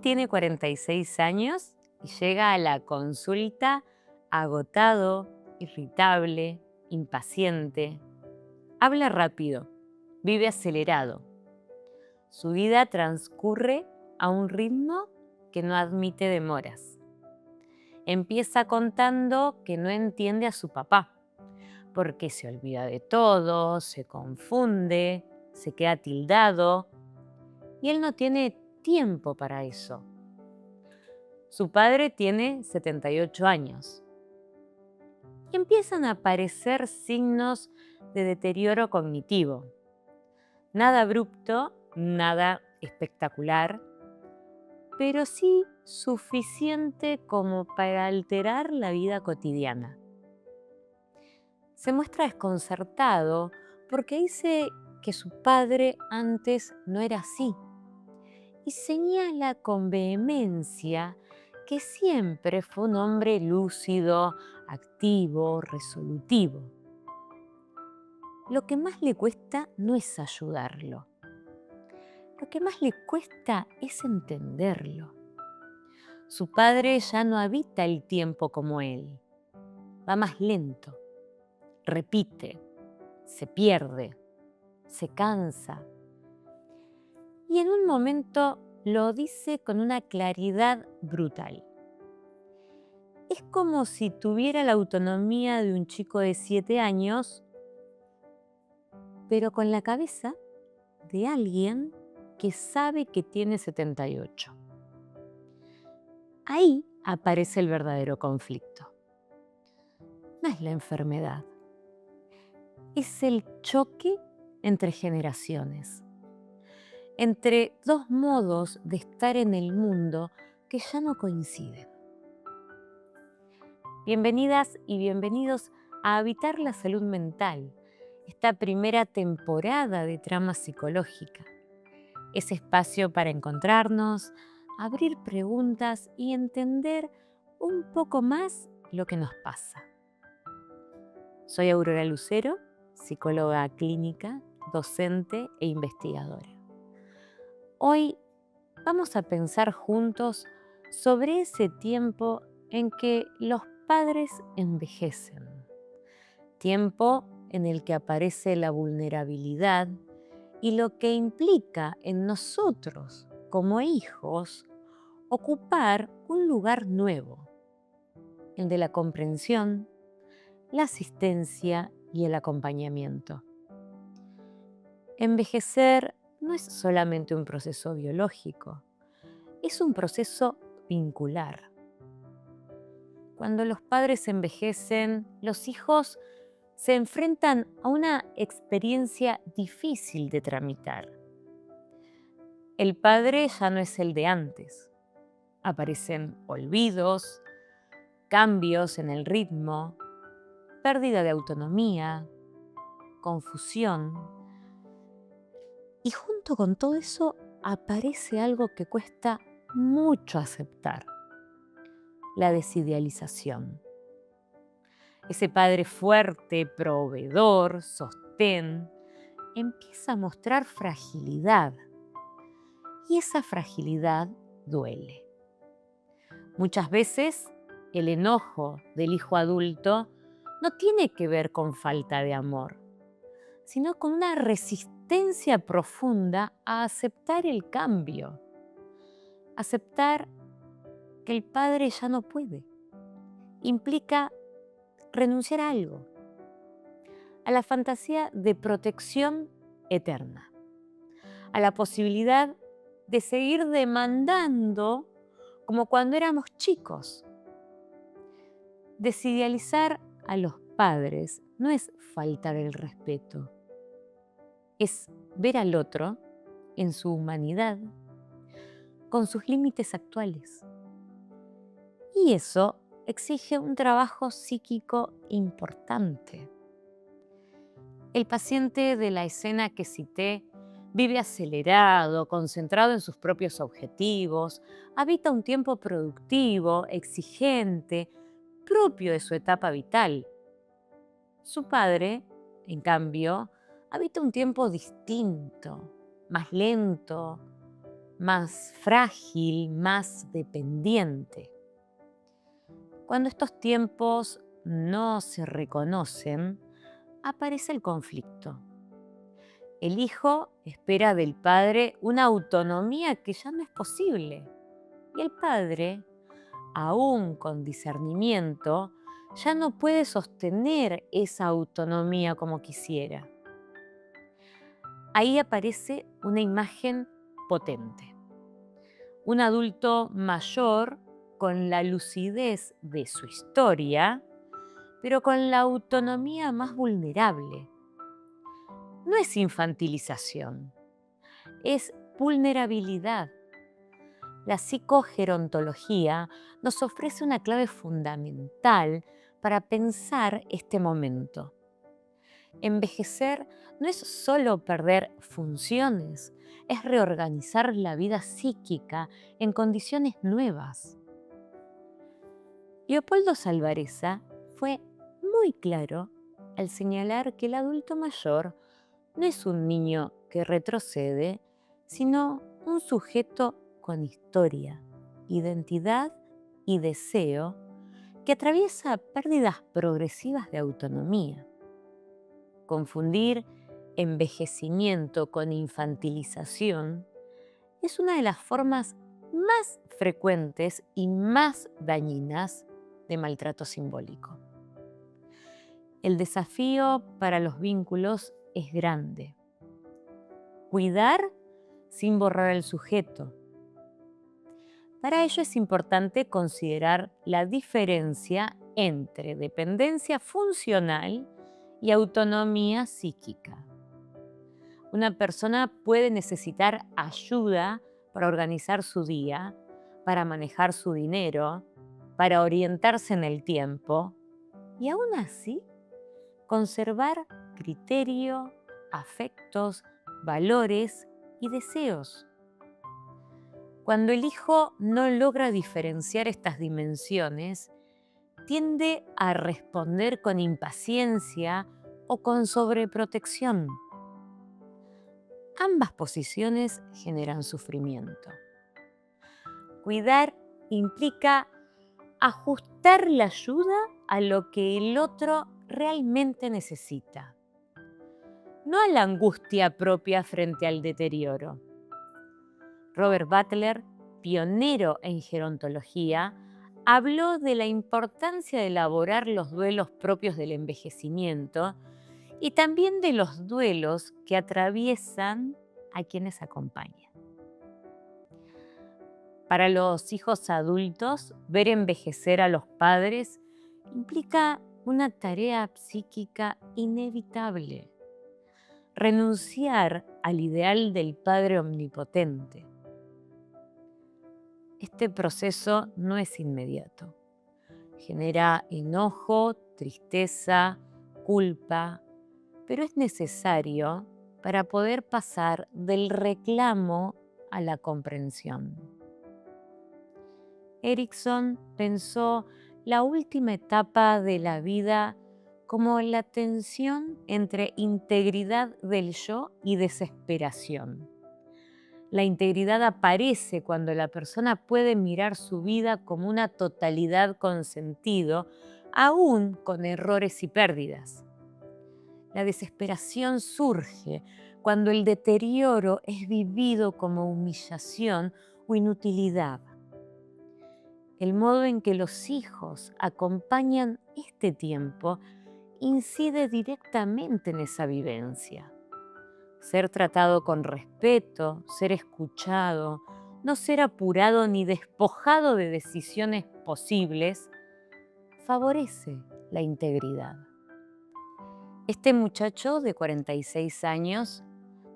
tiene 46 años y llega a la consulta agotado, irritable, impaciente. Habla rápido, vive acelerado. Su vida transcurre a un ritmo que no admite demoras. Empieza contando que no entiende a su papá, porque se olvida de todo, se confunde, se queda tildado, y él no tiene tiempo para eso. Su padre tiene 78 años y empiezan a aparecer signos de deterioro cognitivo. Nada abrupto, nada espectacular, pero sí suficiente como para alterar la vida cotidiana. Se muestra desconcertado porque dice que su padre antes no era así y señala con vehemencia que siempre fue un hombre lúcido, activo, resolutivo. Lo que más le cuesta no es ayudarlo. Lo que más le cuesta es entenderlo. Su padre ya no habita el tiempo como él. Va más lento, repite, se pierde, se cansa. Y en un momento lo dice con una claridad brutal. Es como si tuviera la autonomía de un chico de 7 años, pero con la cabeza de alguien que sabe que tiene 78. Ahí aparece el verdadero conflicto. No es la enfermedad, es el choque entre generaciones, entre dos modos de estar en el mundo que ya no coinciden. Bienvenidas y bienvenidos a Habitar la Salud Mental, esta primera temporada de Trama Psicológica. Ese espacio para encontrarnos, abrir preguntas y entender un poco más lo que nos pasa. Soy Aurora Lucero, psicóloga clínica, docente e investigadora. Hoy vamos a pensar juntos sobre ese tiempo en que los padres envejecen. Tiempo en el que aparece la vulnerabilidad y lo que implica en nosotros, como hijos, ocupar un lugar nuevo, el de la comprensión, la asistencia y el acompañamiento. Envejecer no es solamente un proceso biológico, es un proceso vincular. Cuando los padres envejecen, los hijos se enfrentan a una experiencia difícil de tramitar. El padre ya no es el de antes. Aparecen olvidos, cambios en el ritmo, pérdida de autonomía, confusión. Y junto con todo eso aparece algo que cuesta mucho aceptar: la desidealización. Ese padre fuerte, proveedor, sostén, empieza a mostrar fragilidad. Y esa fragilidad duele. Muchas veces el enojo del hijo adulto no tiene que ver con falta de amor, sino con una resistencia profunda a aceptar el cambio, aceptar que el padre ya no puede. Implica renunciar a algo, a la fantasía de protección eterna, a la posibilidad de seguir demandando como cuando éramos chicos. Desidealizar a los padres no es faltar el respeto, es ver al otro en su humanidad, con sus límites actuales. Y eso exige un trabajo psíquico importante. El paciente de la escena que cité vive acelerado, concentrado en sus propios objetivos, habita un tiempo productivo, exigente, propio de su etapa vital. Su padre, en cambio, habita un tiempo distinto, más lento, más frágil, más dependiente. Cuando estos tiempos no se reconocen, aparece el conflicto. El hijo espera del padre una autonomía que ya no es posible. Y el padre, aún con discernimiento, ya no puede sostener esa autonomía como quisiera. Ahí aparece una imagen potente. Un adulto mayor con la lucidez de su historia, pero con la autonomía más vulnerable. No es infantilización, es vulnerabilidad. La psicogerontología nos ofrece una clave fundamental para pensar este momento. Envejecer no es solo perder funciones, es reorganizar la vida psíquica en condiciones nuevas. Leopoldo Salvarezza fue muy claro al señalar que el adulto mayor no es un niño que retrocede, sino un sujeto con historia, identidad y deseo que atraviesa pérdidas progresivas de autonomía. Confundir envejecimiento con infantilización es una de las formas más frecuentes y más dañinas de maltrato simbólico. El desafío para los vínculos es grande. Cuidar sin borrar al sujeto. Para ello es importante considerar la diferencia entre dependencia funcional y autonomía psíquica. Una persona puede necesitar ayuda para organizar su día, para manejar su dinero, para orientarse en el tiempo y aún así conservar criterio, afectos, valores y deseos. Cuando el hijo no logra diferenciar estas dimensiones, tiende a responder con impaciencia o con sobreprotección. Ambas posiciones generan sufrimiento. Cuidar implica ajustar la ayuda a lo que el otro realmente necesita, no a la angustia propia frente al deterioro. Robert Butler, pionero en gerontología, habló de la importancia de elaborar los duelos propios del envejecimiento y también de los duelos que atraviesan a quienes acompañan. Para los hijos adultos, ver envejecer a los padres implica una tarea psíquica inevitable. Renunciar al ideal del padre omnipotente. Este proceso no es inmediato. Genera enojo, tristeza, culpa, pero es necesario para poder pasar del reclamo a la comprensión. Erikson pensó la última etapa de la vida como la tensión entre integridad del yo y desesperación. La integridad aparece cuando la persona puede mirar su vida como una totalidad con sentido, aún con errores y pérdidas. La desesperación surge cuando el deterioro es vivido como humillación o inutilidad. El modo en que los hijos acompañan este tiempo incide directamente en esa vivencia. Ser tratado con respeto, ser escuchado, no ser apurado ni despojado de decisiones posibles, favorece la integridad. Este muchacho de 46 años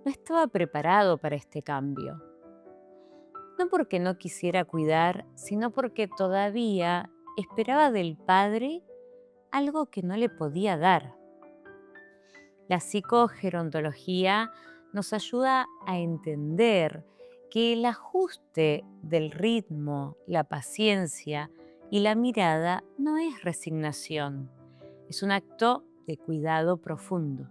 no estaba preparado para este cambio. No porque no quisiera cuidar, sino porque todavía esperaba del padre algo que no le podía dar. La psicogerontología nos ayuda a entender que el ajuste del ritmo, la paciencia y la mirada no es resignación, es un acto de cuidado profundo.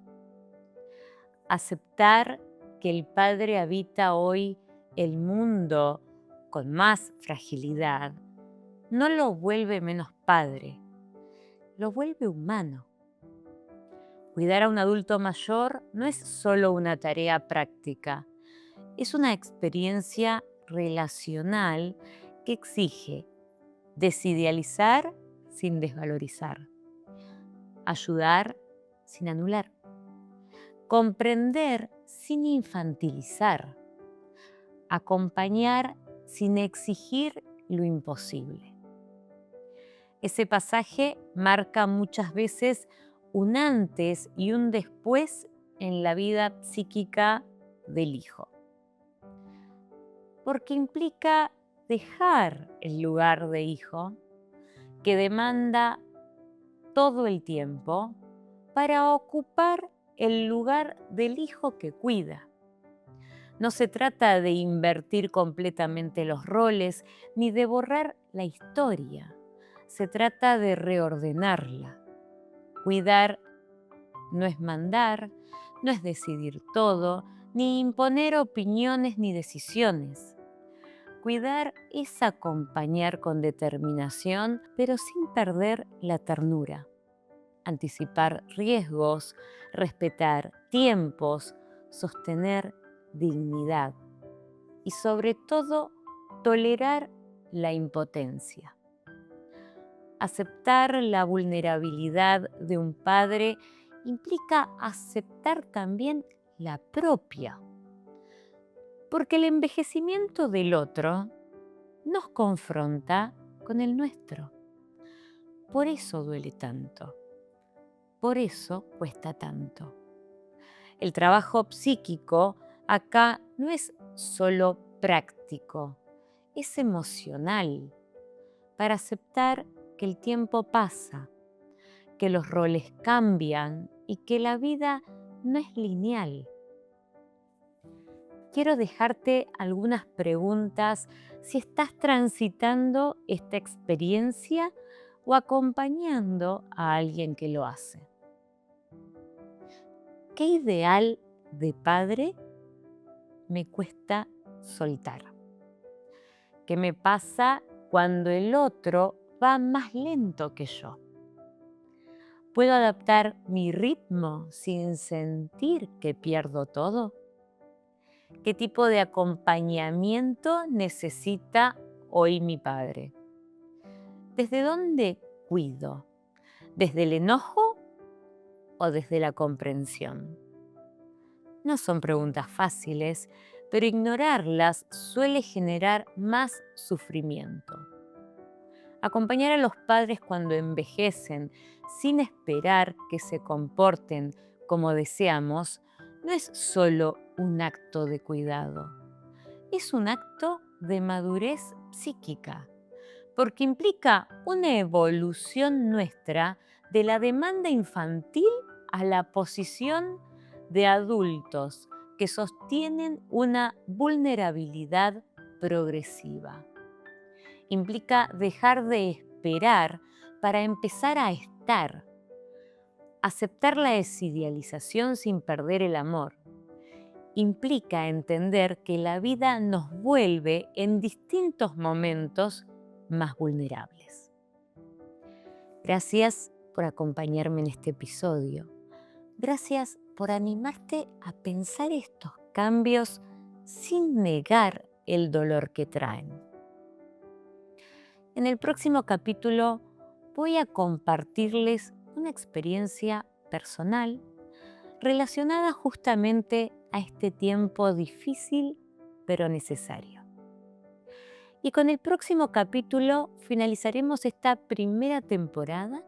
Aceptar que el Padre habita hoy el mundo con más fragilidad no lo vuelve menos padre, lo vuelve humano. Cuidar a un adulto mayor no es solo una tarea práctica, es una experiencia relacional que exige desidealizar sin desvalorizar, ayudar sin anular, comprender sin infantilizar, acompañar sin exigir lo imposible. Ese pasaje marca muchas veces un antes y un después en la vida psíquica del hijo, porque implica dejar el lugar de hijo que demanda todo el tiempo para ocupar el lugar del hijo que cuida. No se trata de invertir completamente los roles ni de borrar la historia. Se trata de reordenarla. Cuidar no es mandar, no es decidir todo, ni imponer opiniones ni decisiones. Cuidar es acompañar con determinación, pero sin perder la ternura. Anticipar riesgos, respetar tiempos, sostener dignidad y sobre todo tolerar la impotencia. Aceptar la vulnerabilidad de un padre implica aceptar también la propia, porque el envejecimiento del otro nos confronta con el nuestro. Por eso duele tanto, por eso cuesta tanto. El trabajo psíquico acá no es solo práctico, es emocional, para aceptar que el tiempo pasa, que los roles cambian y que la vida no es lineal. Quiero dejarte algunas preguntas si estás transitando esta experiencia o acompañando a alguien que lo hace. ¿Qué ideal de padre me cuesta soltar? ¿Qué me pasa cuando el otro va más lento que yo? ¿Puedo adaptar mi ritmo sin sentir que pierdo todo? ¿Qué tipo de acompañamiento necesita hoy mi padre? ¿Desde dónde cuido? ¿Desde el enojo o desde la comprensión? No son preguntas fáciles, pero ignorarlas suele generar más sufrimiento. Acompañar a los padres cuando envejecen sin esperar que se comporten como deseamos no es solo un acto de cuidado, es un acto de madurez psíquica, porque implica una evolución nuestra de la demanda infantil a la posición de adultos que sostienen una vulnerabilidad progresiva. Implica dejar de esperar para empezar a estar, aceptar la desidealización sin perder el amor. Implica entender que la vida nos vuelve en distintos momentos más vulnerables. Gracias por acompañarme en este episodio. Gracias por animarte a pensar estos cambios sin negar el dolor que traen. En el próximo capítulo voy a compartirles una experiencia personal relacionada justamente a este tiempo difícil pero necesario. Y con el próximo capítulo finalizaremos esta primera temporada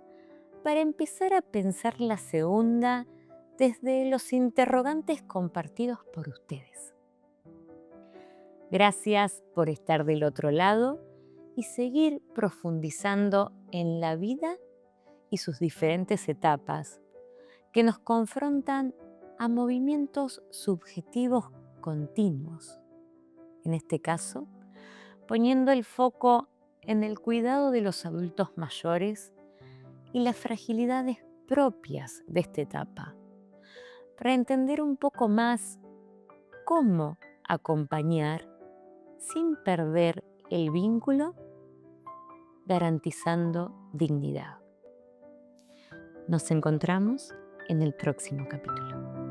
para empezar a pensar la segunda desde los interrogantes compartidos por ustedes. Gracias por estar del otro lado y seguir profundizando en la vida y sus diferentes etapas que nos confrontan a movimientos subjetivos continuos. En este caso, poniendo el foco en el cuidado de los adultos mayores y las fragilidades propias de esta etapa, para entender un poco más cómo acompañar sin perder el vínculo, garantizando dignidad. Nos encontramos en el próximo capítulo.